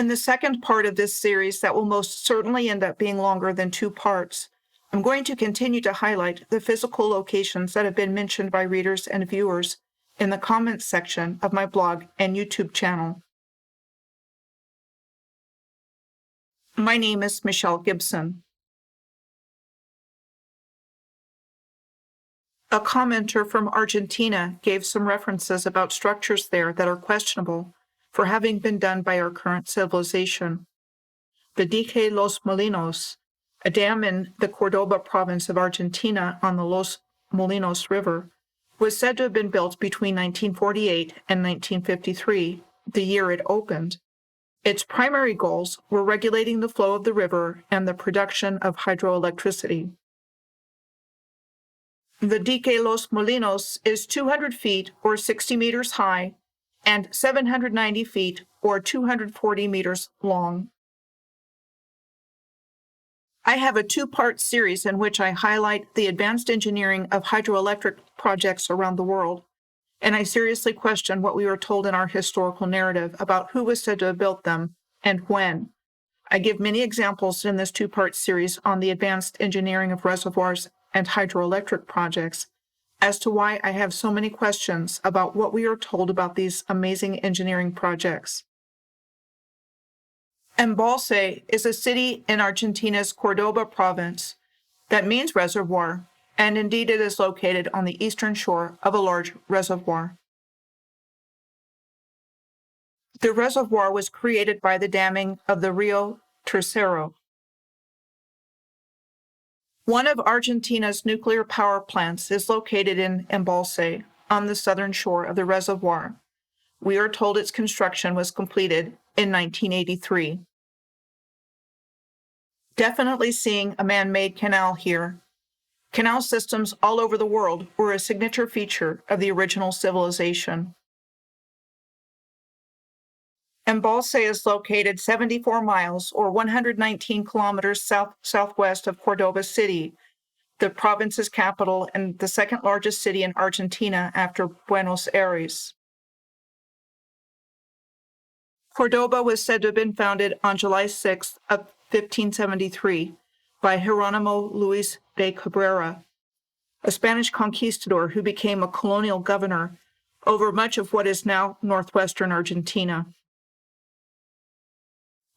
In the second part of this series that will most certainly end up being longer than 2 parts, I'm going to continue to highlight the physical locations that have been mentioned by readers and viewers in the comments section of my blog and YouTube channel. My name is Michelle Gibson. A commenter from Argentina gave some references about structures there that are questionable for having been done by our current civilization. The Dique Los Molinos, a dam in the Cordoba province of Argentina on the Los Molinos River, was said to have been built between 1948 and 1953, the year it opened. Its primary goals were regulating the flow of the river and the production of hydroelectricity. The Dique Los Molinos is 200 feet or 60 meters high and 790 feet or 240 meters long. I have a 2-part series in which I highlight the advanced engineering of hydroelectric projects around the world, and I seriously question what we were told in our historical narrative about who was said to have built them and when. I give many examples in this 2-part series on the advanced engineering of reservoirs and hydroelectric projects as to why I have so many questions about what we are told about these amazing engineering projects. Embalse is a city in Argentina's Cordoba province that means reservoir, and indeed it is located on the eastern shore of a large reservoir. The reservoir was created by the damming of the Rio Tercero. One of Argentina's nuclear power plants is located in Embalse on the southern shore of the reservoir. We are told its construction was completed in 1983. Definitely seeing a man-made canal here. Canal systems all over the world were a signature feature of the original civilization. Embalse is located 74 miles or 119 kilometers southwest of Cordoba City, the province's capital and the second largest city in Argentina after Buenos Aires. Cordoba was said to have been founded on July 6th of 1573 by Jerónimo Luis de Cabrera, a Spanish conquistador who became a colonial governor over much of what is now northwestern Argentina.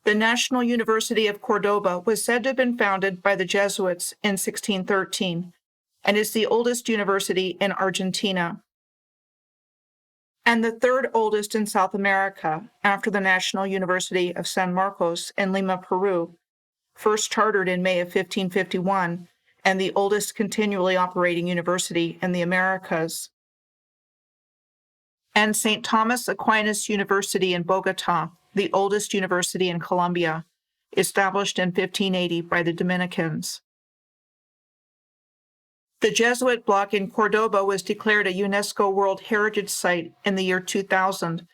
The National University of Cordoba was said to have been founded by the Jesuits in 1613 and is the oldest university in Argentina, and the 3rd oldest in South America after the National University of San Marcos in Lima, Peru, first chartered in May of 1551, and the oldest continually operating university in the Americas. And St. Thomas Aquinas University in Bogota, the oldest university in Colombia, established in 1580 by the Dominicans. The Jesuit block in Cordoba was declared a UNESCO World Heritage Site in the year 2000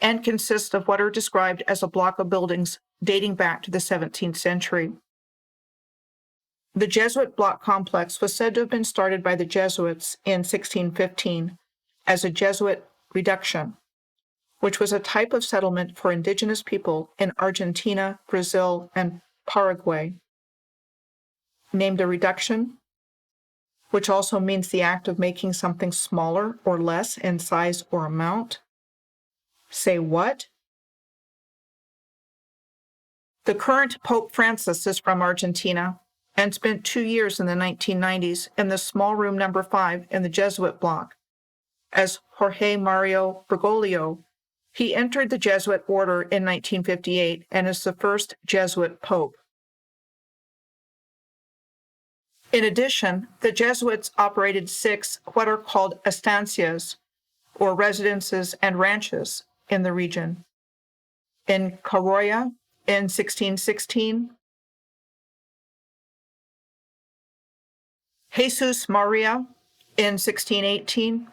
and consists of what are described as a block of buildings dating back to the 17th century. The Jesuit block complex was said to have been started by the Jesuits in 1615 as a Jesuit reduction, which was a type of settlement for indigenous people in Argentina, Brazil, and Paraguay. Named a reduction, which also means the act of making something smaller or less in size or amount. Say what? The current Pope Francis is from Argentina and spent 2 years in the 1990s in the small room number 5 in the Jesuit block. As Jorge Mario Bergoglio, he entered the Jesuit order in 1958 and is the first Jesuit pope. In addition, the Jesuits operated 6 what are called estancias, or residences and ranches, in the region. In Caroya in 1616, Jesus Maria in 1618,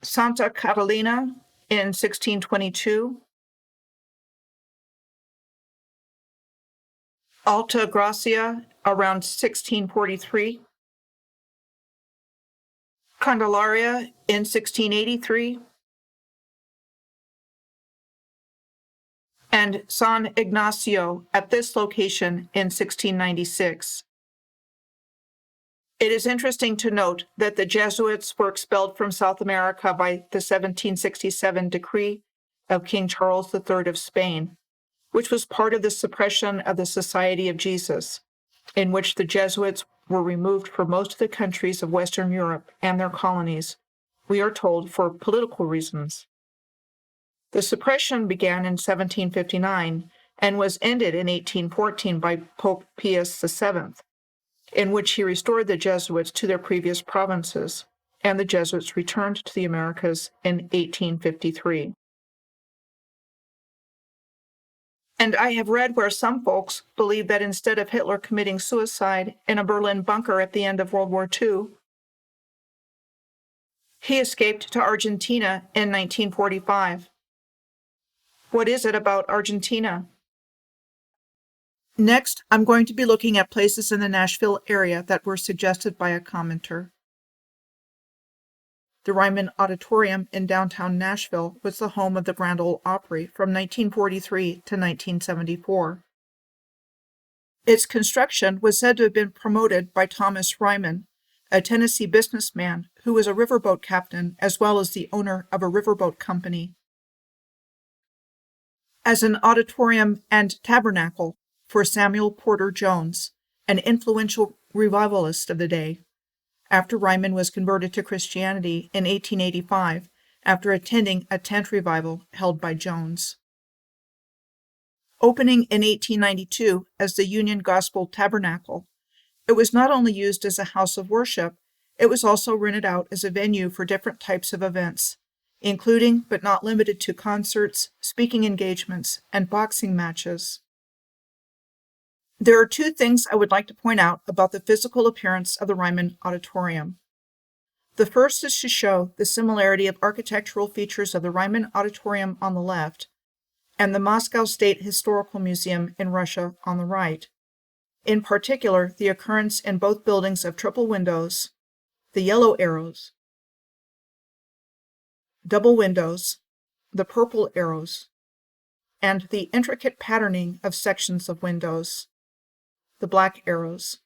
Santa Catalina in 1622, Alta Gracia around 1643, Candelaria in 1683, and San Ignacio at this location in 1696. It is interesting to note that the Jesuits were expelled from South America by the 1767 decree of King Charles III of Spain, which was part of the suppression of the Society of Jesus, in which the Jesuits were removed from most of the countries of Western Europe and their colonies, we are told for political reasons. The suppression began in 1759 and was ended in 1814 by Pope Pius VII, in which he restored the Jesuits to their previous provinces, and the Jesuits returned to the Americas in 1853. And I have read where some folks believe that instead of Hitler committing suicide in a Berlin bunker at the end of World War II, he escaped to Argentina in 1945. What is it about Argentina? Next, I'm going to be looking at places in the Nashville area that were suggested by a commenter. The Ryman Auditorium in downtown Nashville was the home of the Grand Ole Opry from 1943 to 1974. Its construction was said to have been promoted by Thomas Ryman, a Tennessee businessman who was a riverboat captain as well as the owner of a riverboat company. As an auditorium and tabernacle for Samuel Porter Jones, an influential revivalist of the day, after Ryman was converted to Christianity in 1885 after attending a tent revival held by Jones. Opening in 1892 as the Union Gospel Tabernacle, it was not only used as a house of worship, it was also rented out as a venue for different types of events, including but not limited to concerts, speaking engagements, and boxing matches. There are two things I would like to point out about the physical appearance of the Ryman Auditorium. The first is to show the similarity of architectural features of the Ryman Auditorium on the left and the Moscow State Historical Museum in Russia on the right. In particular, the occurrence in both buildings of triple windows, the yellow arrows, double windows, the purple arrows, and the intricate patterning of sections of windows, the black arrows.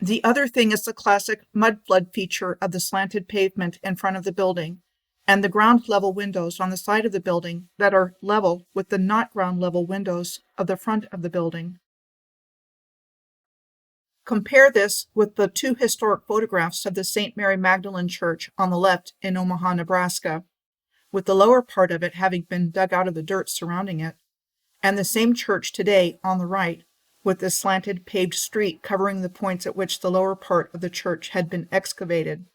The other thing is the classic mud flood feature of the slanted pavement in front of the building and the ground level windows on the side of the building that are level with the not ground level windows of the front of the building. Compare this with the two historic photographs of the St. Mary Magdalene Church on the left in Omaha, Nebraska, with the lower part of it having been dug out of the dirt surrounding it, and the same church today on the right, with the slanted paved street covering the points at which the lower part of the church had been excavated.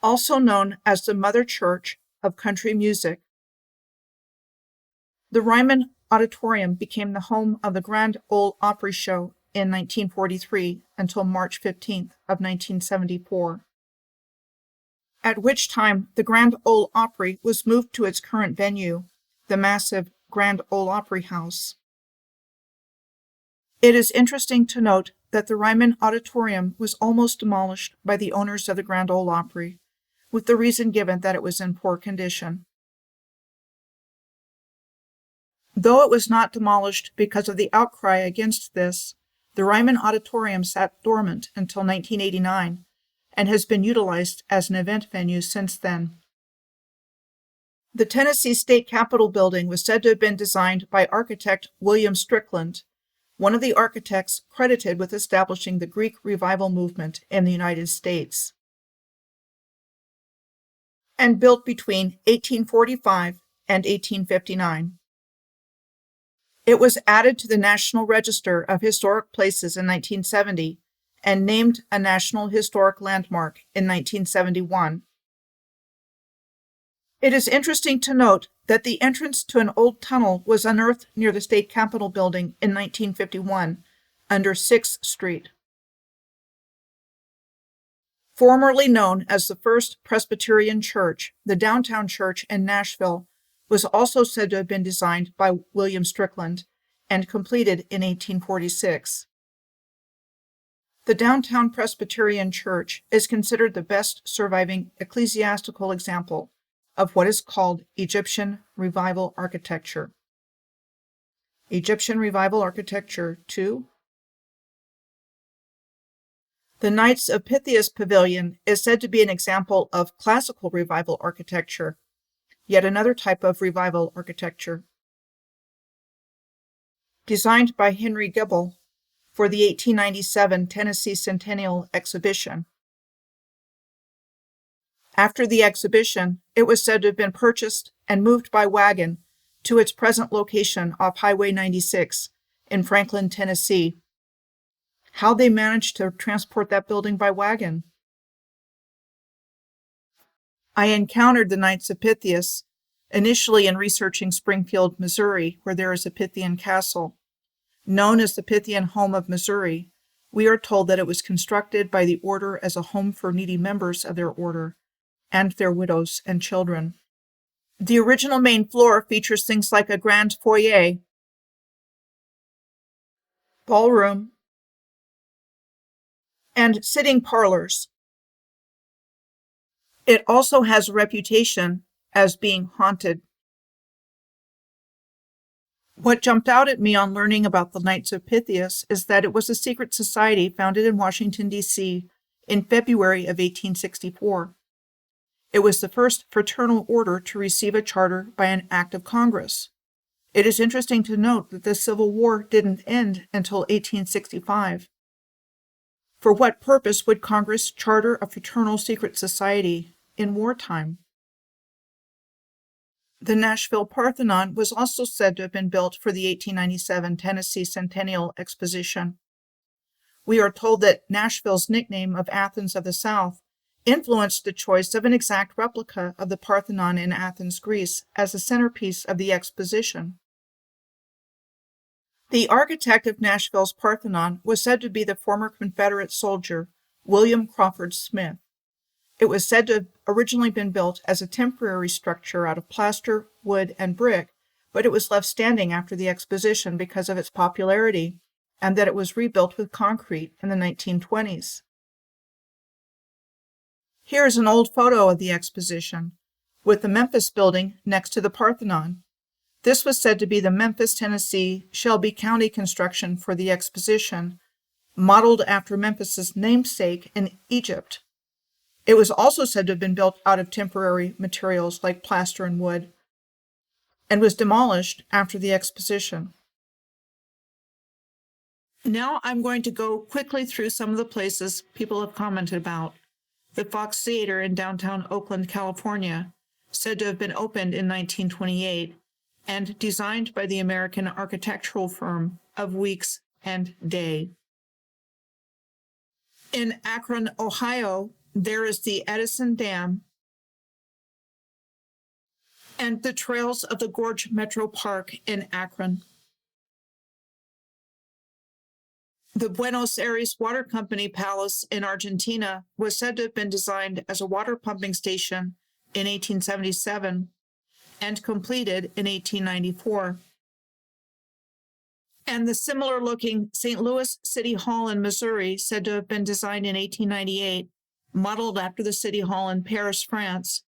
Also known as the Mother Church of Country Music, the Ryman Auditorium became the home of the Grand Ole Opry Show in 1943 until March 15th of 1974. At which time the Grand Ole Opry was moved to its current venue, the massive Grand Ole Opry House. It is interesting to note that the Ryman Auditorium was almost demolished by the owners of the Grand Ole Opry, with the reason given that it was in poor condition. Though it was not demolished because of the outcry against this, the Ryman Auditorium sat dormant until 1989, and has been utilized as an event venue since then. The Tennessee State Capitol building was said to have been designed by architect William Strickland, one of the architects credited with establishing the Greek revival movement in the United States, and built between 1845 and 1859. It was added to the National Register of Historic Places in 1970 and named a National Historic Landmark in 1971. It is interesting to note that the entrance to an old tunnel was unearthed near the State Capitol building in 1951 under 6th Street. Formerly known as the First Presbyterian Church, the downtown church in Nashville was also said to have been designed by William Strickland and completed in 1846. The downtown Presbyterian Church is considered the best surviving ecclesiastical example of what is called Egyptian Revival architecture. Egyptian Revival architecture 2. The Knights of Pythias Pavilion is said to be an example of classical revival architecture, yet another type of revival architecture. Designed by Henry Gibble for the 1897 Tennessee Centennial Exhibition. After the exhibition, it was said to have been purchased and moved by wagon to its present location off Highway 96 in Franklin, Tennessee. How they managed to transport that building by wagon? I encountered the Knights of Pythias initially in researching Springfield, Missouri, where there is a Pythian castle. Known as the Pythian Home of Missouri, we are told that it was constructed by the order as a home for needy members of their order and their widows and children. The original main floor features things like a grand foyer, ballroom, and sitting parlors. It also has a reputation as being haunted. What jumped out at me on learning about the Knights of Pythias is that it was a secret society founded in Washington, D.C. in February of 1864. It was the first fraternal order to receive a charter by an act of Congress. It is interesting to note that the Civil War didn't end until 1865. For what purpose would Congress charter a fraternal secret society in wartime? The Nashville Parthenon was also said to have been built for the 1897 Tennessee Centennial Exposition. We are told that Nashville's nickname of Athens of the South influenced the choice of an exact replica of the Parthenon in Athens, Greece, as the centerpiece of the exposition. The architect of Nashville's Parthenon was said to be the former Confederate soldier William Crawford Smith. It was said to have originally been built as a temporary structure out of plaster, wood, and brick, but it was left standing after the exposition because of its popularity, and that it was rebuilt with concrete in the 1920s. Here is an old photo of the exposition, with the Memphis building next to the Parthenon. This was said to be the Memphis, Tennessee, Shelby County construction for the exposition, modeled after Memphis's namesake in Egypt. It was also said to have been built out of temporary materials like plaster and wood, and was demolished after the exposition. Now I'm going to go quickly through some of the places people have commented about. The Fox Theater in downtown Oakland, California, said to have been opened in 1928 and designed by the American architectural firm of Weeks and Day. In Akron, Ohio, there is the Edison Dam and the Trails of the Gorge Metro Park in Akron. The Buenos Aires Water Company Palace in Argentina was said to have been designed as a water pumping station in 1877 and completed in 1894. And the similar-looking St. Louis City Hall in Missouri, said to have been designed in 1898, modeled after the City Hall in Paris, France,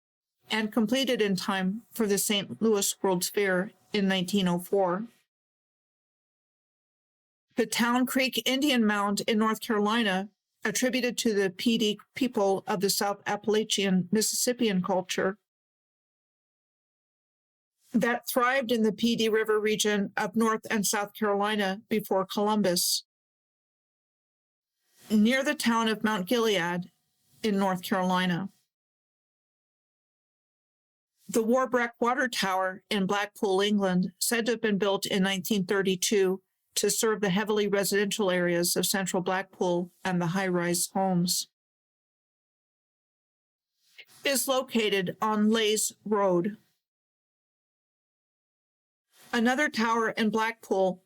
and completed in time for the St. Louis World's Fair in 1904. The Town Creek Indian Mound in North Carolina, attributed to the Pee Dee people of the South Appalachian Mississippian culture, that thrived in the Pee Dee River region of North and South Carolina before Columbus. Near the town of Mount Gilead in North Carolina. The Warbreck Water Tower in Blackpool, England, said to have been built in 1932 to serve the heavily residential areas of central Blackpool and the high-rise homes. Is located on Leys Road. Another tower in Blackpool,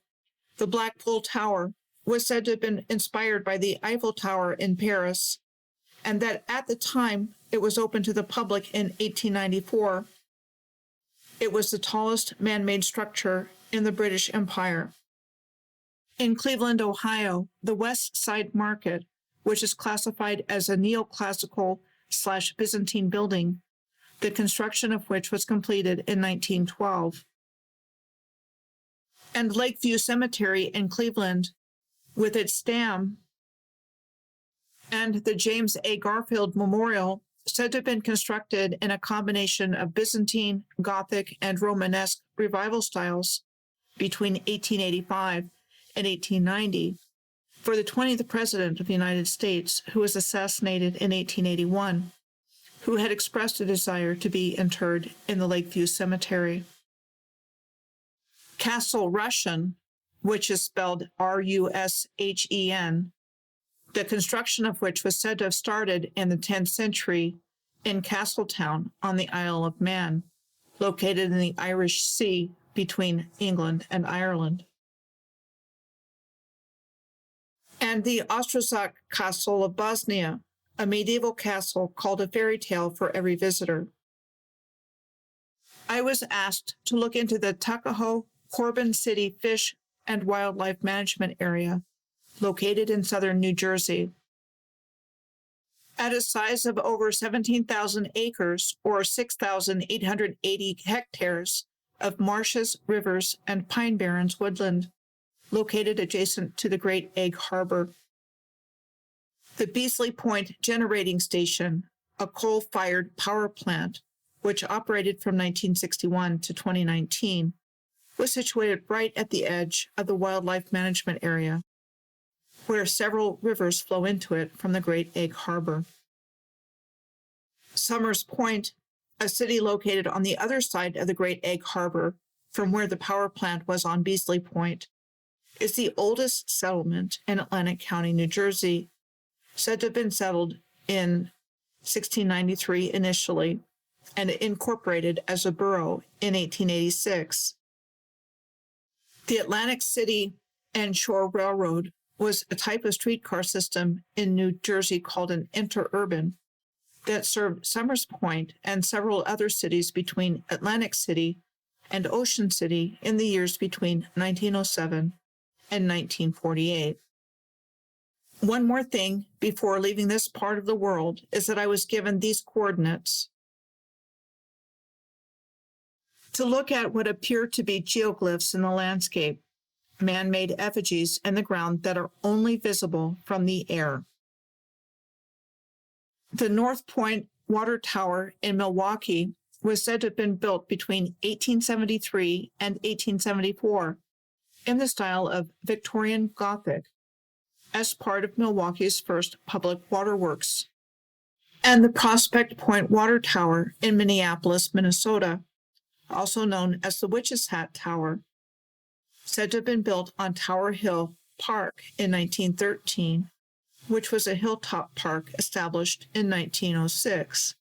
the Blackpool Tower, was said to have been inspired by the Eiffel Tower in Paris, and that at the time it was open to the public in 1894. It was the tallest man-made structure in the British Empire. In Cleveland, Ohio, the West Side Market which is classified as a neoclassical/Byzantine building, the construction of which was completed in 1912. And Lakeview Cemetery in Cleveland, with its stam, and the James A. Garfield Memorial, said to have been constructed in a combination of Byzantine, Gothic, and Romanesque revival styles between 1885 and 1890 for the 20th President of the United States, who was assassinated in 1881, who had expressed a desire to be interred in the Lakeview Cemetery. Castle Rushen, which is spelled Rushen, the construction of which was said to have started in the 10th century in Castletown on the Isle of Man, located in the Irish Sea between England and Ireland. And the Ostrozak Castle of Bosnia, a medieval castle called a fairy tale for every visitor. I was asked to look into the Tuckahoe Corbin City Fish and Wildlife Management Area, located in southern New Jersey. At a size of over 17,000 acres, or 6,880 hectares, of marshes, rivers, and pine barrens woodland, located adjacent to the Great Egg Harbor. The Beasley Point Generating Station, a coal-fired power plant, which operated from 1961 to 2019, was situated right at the edge of the wildlife management area, where several rivers flow into it from the Great Egg Harbor. Summers Point, a city located on the other side of the Great Egg Harbor from where the power plant was on Beasley Point, is the oldest settlement in Atlantic County, New Jersey, said to have been settled in 1693 initially and incorporated as a borough in 1886. The Atlantic City and Shore Railroad was a type of streetcar system in New Jersey called an interurban that served Summers Point and several other cities between Atlantic City and Ocean City in the years between 1907 and 1948. One more thing before leaving this part of the world is that I was given these coordinates to look at what appear to be geoglyphs in the landscape, man-made effigies in the ground that are only visible from the air. The North Point Water Tower in Milwaukee was said to have been built between 1873 and 1874 in the style of Victorian Gothic as part of Milwaukee's first public waterworks. And the Prospect Point Water Tower in Minneapolis, Minnesota, also known as the Witch's Hat Tower, said to have been built on Tower Hill Park in 1913, which was a hilltop park established in 1906.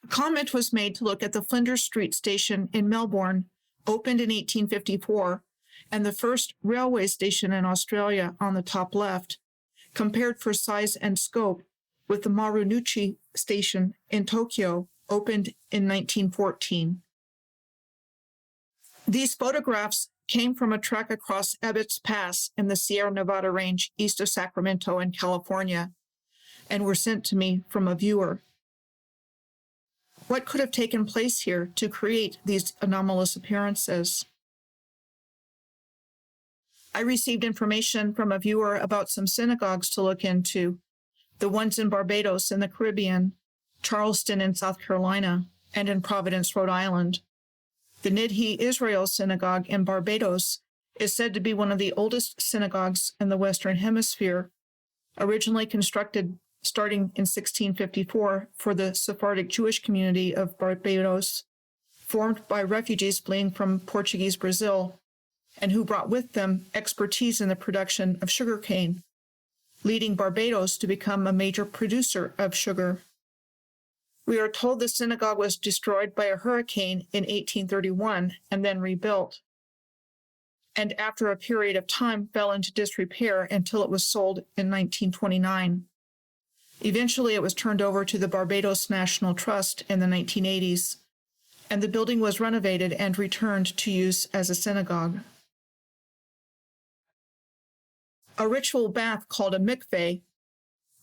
A comment was made to look at the Flinders Street Station in Melbourne, opened in 1854, and the first railway station in Australia on the top left, compared for size and scope with the Marunouchi Station in Tokyo, opened in 1914. These photographs came from a trek across Ebbets Pass in the Sierra Nevada range east of Sacramento in California, and were sent to me from a viewer. What could have taken place here to create these anomalous appearances? I received information from a viewer about some synagogues to look into, the ones in Barbados in the Caribbean, Charleston in South Carolina, and in Providence, Rhode Island. The Nidhi Israel Synagogue in Barbados is said to be one of the oldest synagogues in the Western Hemisphere, originally constructed starting in 1654 for the Sephardic Jewish community of Barbados, formed by refugees fleeing from Portuguese Brazil, and who brought with them expertise in the production of sugarcane, leading Barbados to become a major producer of sugar. We are told the synagogue was destroyed by a hurricane in 1831 and then rebuilt, and after a period of time fell into disrepair until it was sold in 1929. Eventually, it was turned over to the Barbados National Trust in the 1980s, and the building was renovated and returned to use as a synagogue. A ritual bath called a mikveh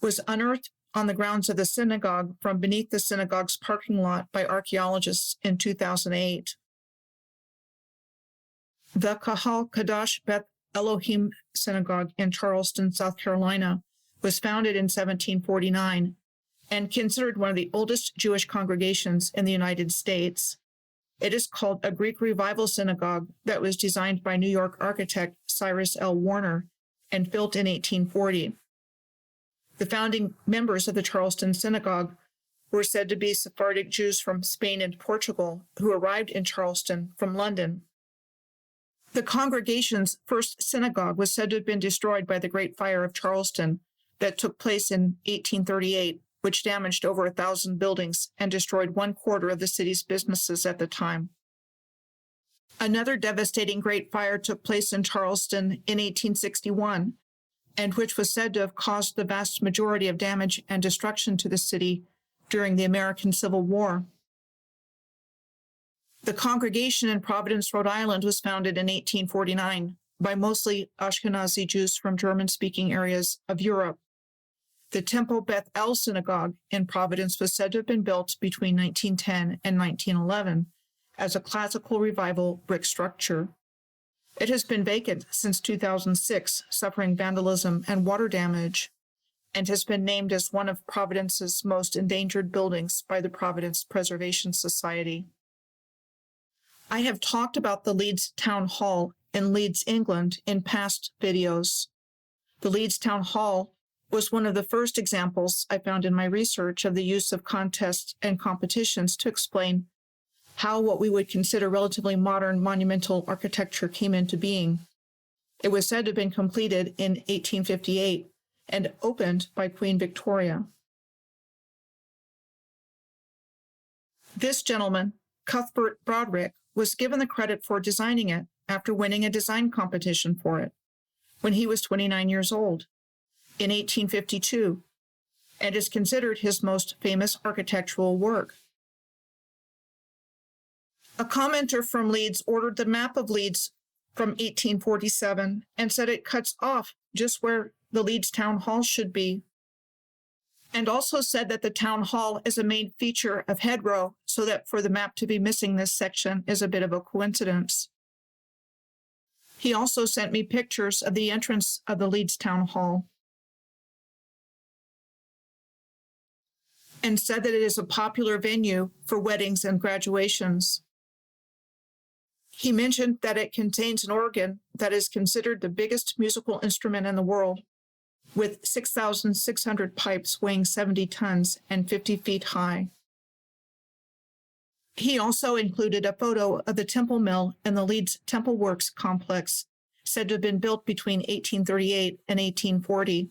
was unearthed on the grounds of the synagogue from beneath the synagogue's parking lot by archaeologists in 2008. The Kahal Kadash Beth Elohim Synagogue in Charleston, South Carolina, was founded in 1749 and considered one of the oldest Jewish congregations in the United States. It is called a Greek Revival synagogue that was designed by New York architect Cyrus L. Warner and built in 1840. The founding members of the Charleston Synagogue were said to be Sephardic Jews from Spain and Portugal who arrived in Charleston from London. The congregation's first synagogue was said to have been destroyed by the Great Fire of Charleston that took place in 1838, which damaged over 1,000 buildings and destroyed 1/4 of the city's businesses at the time. Another devastating Great Fire took place in Charleston in 1861, and which was said to have caused the vast majority of damage and destruction to the city during the American Civil War. The congregation in Providence, Rhode Island, was founded in 1849 by mostly Ashkenazi Jews from German-speaking areas of Europe. The Temple Beth El Synagogue in Providence was said to have been built between 1910 and 1911 as a classical revival brick structure. It has been vacant since 2006, suffering vandalism and water damage, and has been named as one of Providence's most endangered buildings by the Providence Preservation Society. I have talked about the Leeds Town Hall in Leeds, England, in past videos. The Leeds Town Hall was one of the first examples I found in my research of the use of contests and competitions to explain how what we would consider relatively modern monumental architecture came into being. It was said to have been completed in 1858 and opened by Queen Victoria. This gentleman, Cuthbert Broderick, was given the credit for designing it after winning a design competition for it when he was 29 years old in 1852, and is considered his most famous architectural work. A commenter from Leeds ordered the map of Leeds from 1847 and said it cuts off just where the Leeds Town Hall should be, and also said that the town hall is a main feature of Hedgerow, so that for the map to be missing this section is a bit of a coincidence. He also sent me pictures of the entrance of the Leeds Town Hall and said that it is a popular venue for weddings and graduations. He mentioned that it contains an organ that is considered the biggest musical instrument in the world, with 6,600 pipes weighing 70 tons and 50 feet high. He also included a photo of the Temple Mill in the Leeds Temple Works complex, said to have been built between 1838 and 1840.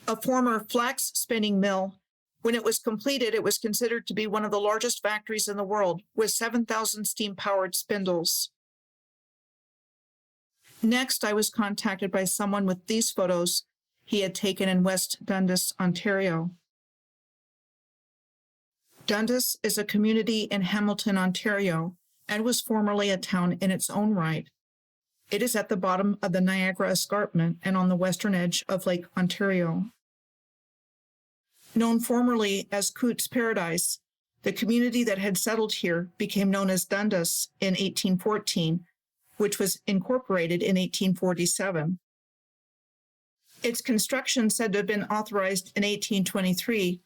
A former flax spinning mill, when it was completed, it was considered to be one of the largest factories in the world, with 7,000 steam-powered spindles. Next, I was contacted by someone with these photos he had taken in West Dundas, Ontario. Dundas is a community in Hamilton, Ontario, and was formerly a town in its own right. It is at the bottom of the Niagara Escarpment and on the western edge of Lake Ontario. Known formerly as Coote's Paradise, the community that had settled here became known as Dundas in 1814, which was incorporated in 1847. Its construction said to have been authorized in 1823.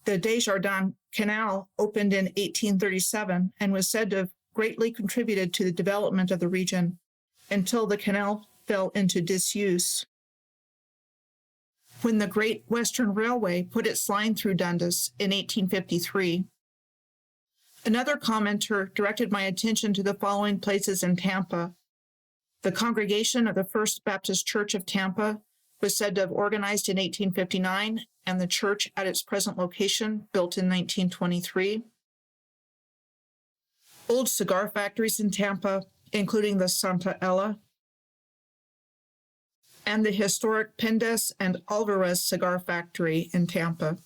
The Desjardins Canal opened in 1837 and was said to have greatly contributed to the development of the region until the canal fell into disuse. When the Great Western Railway put its line through Dundas in 1853. Another commenter directed my attention to the following places in Tampa. The congregation of the First Baptist Church of Tampa was said to have organized in 1859, and the church at its present location built in 1923. Old cigar factories in Tampa, including the Santa Ella, and the historic Pendes and Alvarez cigar factory in Tampa.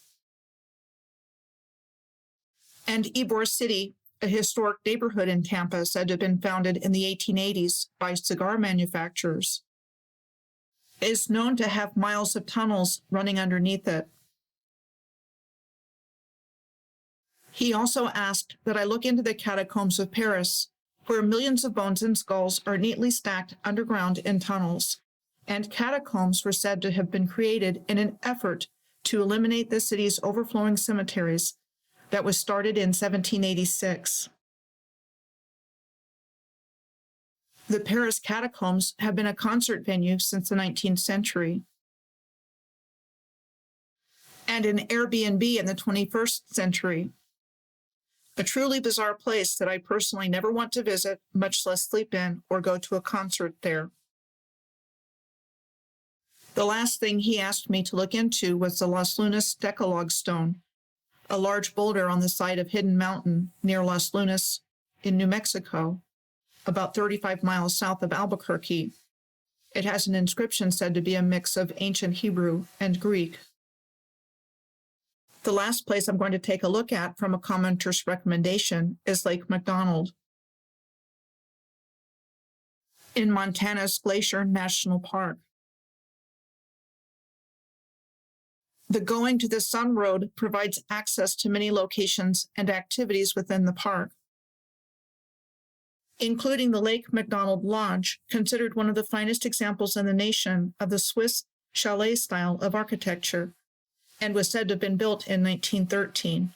And Ybor City, a historic neighborhood in Tampa, said to have been founded in the 1880s by cigar manufacturers. is known to have miles of tunnels running underneath it. He also asked that I look into the Catacombs of Paris, where millions of bones and skulls are neatly stacked underground in tunnels, and catacombs were said to have been created in an effort to eliminate the city's overflowing cemeteries that was started in 1786. The Paris catacombs have been a concert venue since the 19th century, and an Airbnb in the 21st century. A truly bizarre place that I personally never want to visit, much less sleep in or go to a concert there. The last thing he asked me to look into was the Las Lunas Decalogue Stone, a large boulder on the side of Hidden Mountain near Las Lunas in New Mexico, about 35 miles south of Albuquerque. It has an inscription said to be a mix of ancient Hebrew and Greek. The last place I'm going to take a look at from a commenter's recommendation is Lake Mcdonald in Montana's Glacier National Park. The Going to the Sun Road provides access to many locations and activities within the park, including the Lake Mcdonald Lodge, considered one of the finest examples in the nation of the Swiss chalet style of architecture, and was said to have been built in 1913.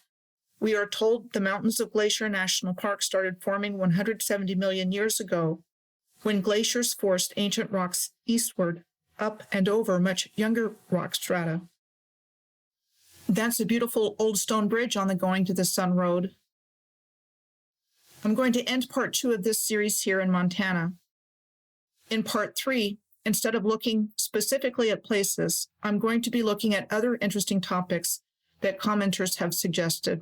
We are told the mountains of Glacier National Park started forming 170 million years ago, when glaciers forced ancient rocks eastward, up and over much younger rock strata. That's a beautiful old stone bridge on the Going to the Sun Road. I'm going to end part 2 of this series here in Montana. In part 3, instead of looking specifically at places, I'm going to be looking at other interesting topics that commenters have suggested.